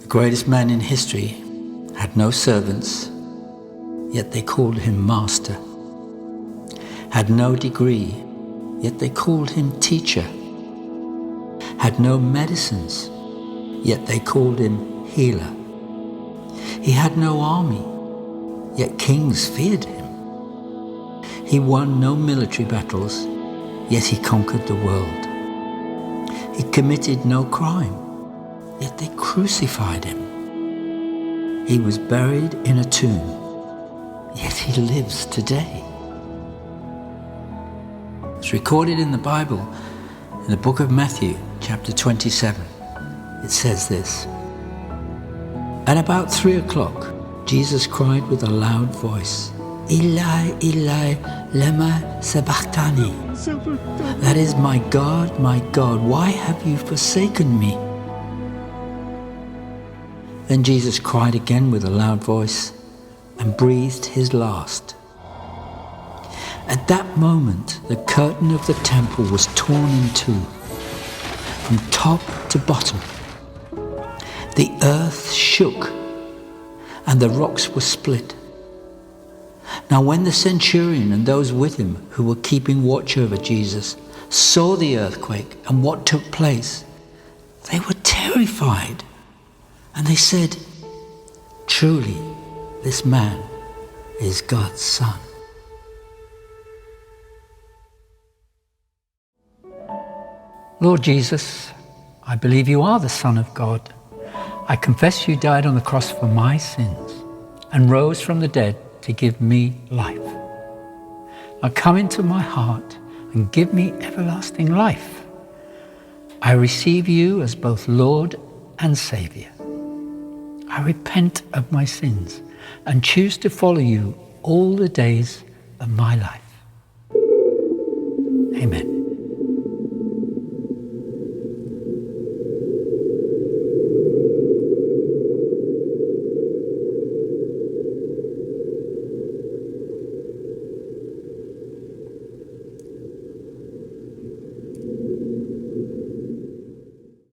The greatest man in history had no servants, yet they called him master. Had no degree, yet they called him teacher. Had no medicines, yet they called him healer. He had no army, yet kings feared him. He won no military battles, yet he conquered the world. He committed no crime, yet they crucified him. He was buried in a tomb, yet he lives today. It's recorded in the Bible, in the book of Matthew, chapter 27. It says this: At about 3 o'clock, Jesus cried with a loud voice, Eli, Eli, lema sabachthani. That is, my God, why have you forsaken me? Then Jesus cried again with a loud voice and breathed his last. At that moment, the curtain of the temple was torn in two, from top to bottom. The earth shook, and the rocks were split. Now when the centurion and those with him who were keeping watch over Jesus saw the earthquake and what took place, they were terrified, and they said, Truly, this man is God's Son. Lord Jesus, I believe you are the Son of God. I confess you died on the cross for my sins and rose from the dead to give me life. Now come into my heart and give me everlasting life. I receive you as both Lord and Saviour. I repent of my sins and choose to follow you all the days of my life. Amen.